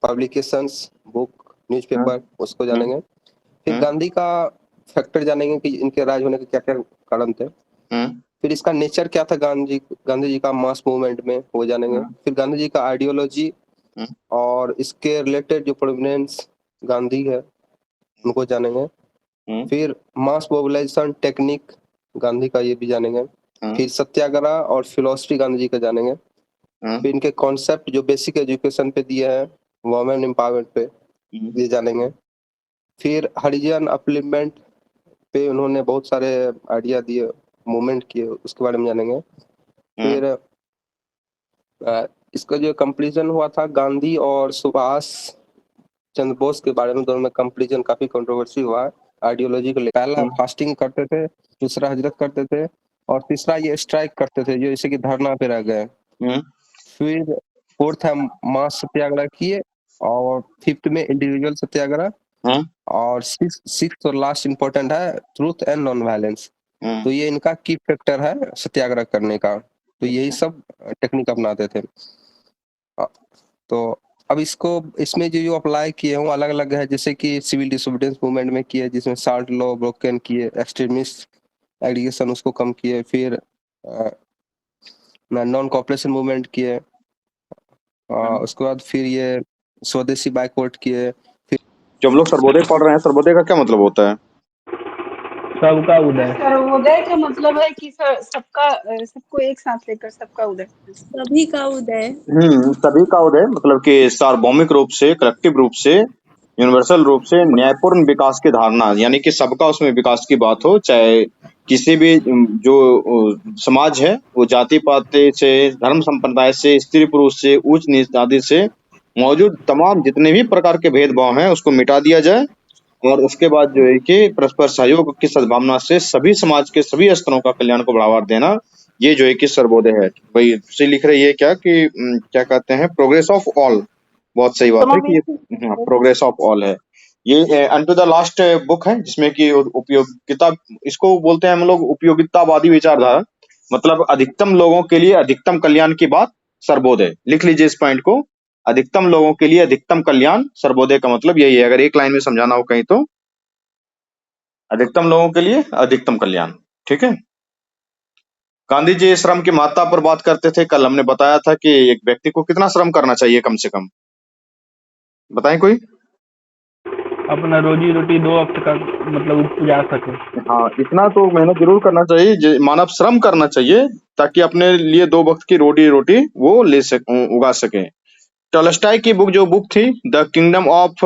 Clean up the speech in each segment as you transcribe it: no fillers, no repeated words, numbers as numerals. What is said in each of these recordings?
Publications, book, newspaper उसको हम्म जानेंगे। फिर हम्म गांधी का फैक्टर जानेंगे कि इनके राज होने के क्या-क्या कारण थे। हम्म फिर इसका नेचर क्या था गांधी जी का मास मूवमेंट में, वो जानेंगे। हम्म फिर गांधी जी का आइडियोलॉजी हम्म और इसके रिलेटेड जो प्रोमिनेंस गांधी है, उनको जानेंगे। हम्म फिर मास मोबिलाइजेशन टेक्निक गांधी का, ये भी जानेंगे। फिर सत्याग्रह और फिलॉसफी गांधी जी का जानेंगे। फिर इनके कॉन्सेप्ट जो बेसिक एजुकेशन पे दिए हैं, वुमेन एम्पावरमेंट पे, ये जानेंगे। फिर हरिजन अपलिफ्टमेंट पे उन्होंने बहुत सारे आइडिया दिए, मूवमेंट किए, उसके बारे में जानेंगे। फिर इसका जो कंपैरिजन हुआ था गांधी और सुभाष चंद्र बोस के बारे में, दोनों में कंपैरिजन काफी कंट्रोवर्सी हुआ है आइडियोलॉजी को लेकर। पहला फास्टिंग करते थे, दूसरा हिजरत करते थे, और तीसरा ये स्ट्राइक करते थे, जो जैसे कि धरना पे रह गए। फिर फोर्थ है मास सत्याग्रह किए, और फिफ्थ में इंडिविजुअल सत्याग्रह, और सिक्स और लास्ट इंपॉर्टेंट है ट्रूथ एंड नॉन वायलेंस। तो ये इनका की फैक्टर है सत्याग्रह करने का। तो यही सब टेक्निक अपनाते थे। तो अब इसमें जो अप्लाई किए हैं वो अलग अलग है, जैसे कि सिविल डिसोबीडियंस मूवमेंट में किए, जिसमें साल्ट लॉ ब्रोकन किए, एक्सट्रीमिस्ट एलिगेशन उसको कम किए। फिर नॉन कॉपरेशन मूवमेंट किए, उसके बाद फिर ये स्वदेशी बाइकआउट किए। जब हम लोग सर्वोदय पढ़ रहे हैं, सर्वोदय का क्या मतलब होता है? सबका उदय। सर्वोदय का मतलब है कि सबका सबको एक साथ लेकर सबका उदय, सभी का उदय। सभी का उदय मतलब कि सार्वभौमिक रूप से, कलेक्टिव रूप से, यूनिवर्सल रूप से न्यायपूर्ण विकास की धारणा, यानी कि सबका उसमें विकास की बात हो, चाहे किसी भी जो समाज है वो जाति पाति से, धर्म संप्रदाय से, स्त्री पुरुष से, ऊंच नीच आदि से मौजूद तमाम जितने भी प्रकार के भेदभाव हैं उसको मिटा दिया जाए, और उसके बाद जो है कि परस्पर सहयोग की सद्भावना से सभी समाज के सभी स्तरों का कल्याण को बढ़ावा देना, ये जो है कि सर्वोदय है। वही से लिख रही है क्या कि क्या कहते हैं, प्रोग्रेस ऑफ ऑल। बहुत सही बात है कि ये प्रोग्रेस ऑफ ऑल है। ये अनटू द लास्ट बुक है जिसमें कि उपयोगिता, इसको बोलते हैं हम लोग उपयोगितावादी विचारधारा, मतलब अधिकतम लोगों के लिए अधिकतम कल्याण की बात सर्वोदय। लिख लीजिए इस पॉइंट को, अधिकतम लोगों के लिए अधिकतम कल्याण, सर्वोदय का मतलब यही है। अगर एक लाइन में समझाना हो कहीं तो अधिकतम लोगों के लिए अधिकतम कल्याण। ठीक है। गांधी जी श्रम की महत्ता पर बात करते थे। कल हमने बताया था कि एक व्यक्ति को कितना श्रम करना चाहिए कम से कम, बताएं कोई। अपना रोजी रोटी 2 वक्त का मतलब उपजा सके। हाँ, इतना तो मेहनत जरूर करना चाहिए, मानव श्रम करना चाहिए, ताकि अपने लिए 2 वक्त की रोटी वो उगा सके। टॉलस्टॉय की जो बुक थी the kingdom of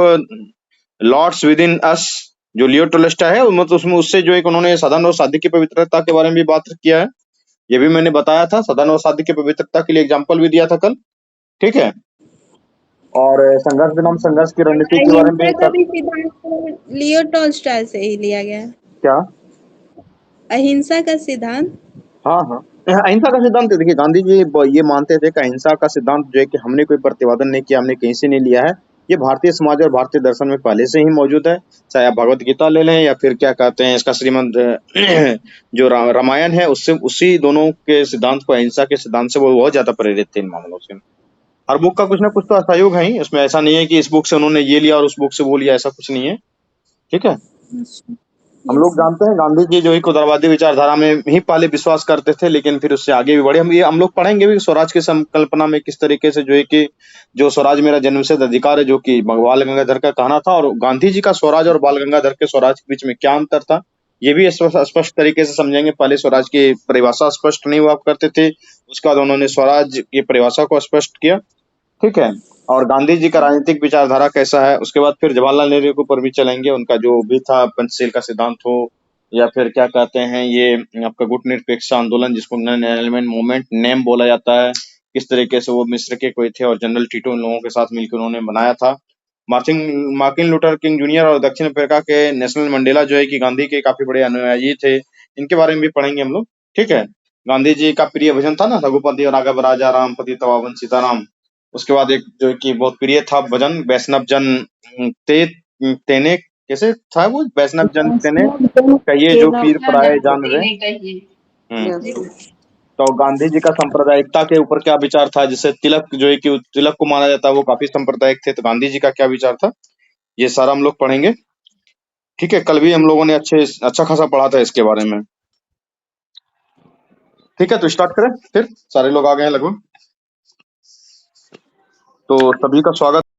lords with in us, जो लियो टॉलस्टॉय है, मतलब उसमें उससे जो एक उन्होंने सदन और शादी की पवित्रता के बारे में भी बात किया है। ये भी मैंने बताया था, सदन और शादी की पवित्रता के लिए एग्जाम्पल भी दिया था कल। ठीक है। और संघर्ष बनाम संघर्ष की रणनीति के बारे में अहिंसा का भी भी सिद्धांत लियो टॉलस्टॉय से ही लिया गया है। क्या? अहिंसा का सिद्धांत। हाँ हाँ, अहिंसा का सिद्धांत देखिए, गांधी जी ये मानते थे कि अहिंसा का सिद्धांत जो है कि हमने कोई प्रतिपादन नहीं किया, हमने कहीं से नहीं लिया है, ये भारतीय समाज और भारतीय दर्शन में पहले से ही मौजूद है। चाहे आप भगवत गीता ले लें या फिर क्या कहते हैं इसका श्रीमद जो रामायण है, उससे उसी दोनों के सिद्धांत को, अहिंसा के सिद्धांत से वो बहुत ज्यादा प्रेरित थे इन मामलों से। हर बुक का कुछ ना कुछ तो असहयोग है ही, उसमें ऐसा नहीं है कि इस बुक से उन्होंने ये लिया और उस बुक से वो लिया, ऐसा कुछ नहीं है। ठीक है। हम लोग जानते हैं गांधी जी जो एक उदारवादी विचारधारा में ही पहले विश्वास करते थे, लेकिन फिर उससे आगे भी बढ़े। हम लोग पढ़ेंगे भी स्वराज की संकल्पना में किस तरीके से जो है कि जो स्वराज मेरा जन्मसिद्ध अधिकार है, जो कि बाल गंगाधर का कहना था, और गांधी जी का स्वराज और बाल गंगाधर के स्वराज के बीच में क्या अंतर था, ये भी स्पष्ट तरीके से समझेंगे। पहले स्वराज की परिभाषा स्पष्ट नहीं हुआ करते थे, उसके बाद उन्होंने स्वराज की परिभाषा को स्पष्ट किया। ठीक है। और गांधी जी का राजनीतिक विचारधारा कैसा है, उसके बाद फिर जवाहरलाल नेहरू के ऊपर भी चलेंगे, उनका जो भी था पंचशील का सिद्धांत हो, या फिर क्या कहते हैं ये आपका गुट निरपेक्ष आंदोलन, जिसको नॉन एलिमेंट मूवमेंट नेम बोला जाता है, किस तरीके से वो मिस्र के कोई थे और जनरल टीटो इन लोगों के साथ मिलकर उन्होंने बनाया था। मार्टिन लूथर किंग जूनियर और दक्षिण अफ्रीका के नेशनल मंडेला जो है कि गांधी के काफी बड़े अनुयायी थे, इनके बारे में भी पढ़ेंगे हम लोग। ठीक है। गांधी जी का प्रिय भजन था ना, रघुपति राघव राजा राम पति तवावन सीताराम। उसके बाद एक जो कि बहुत प्रिय था भजन, वैष्णव जन तेने, कैसे था वो, वैष्णव जन तेने कहिए जो पीर पराए जान रहे। तो गांधी जी का सांप्रदायिकता के ऊपर क्या विचार था, जिससे तिलक जो है कि तिलक को माना जाता है वो काफी सांप्रदायिक थे, तो गांधी जी का क्या विचार था, ये सारा हम लोग पढ़ेंगे। ठीक है, कल भी हम लोगों ने अच्छा खासा पढ़ा था इसके बारे में। ठीक है, तो स्टार्ट करें फिर, सारे लोग आ गए हैं लगभग, तो सभी का स्वागत।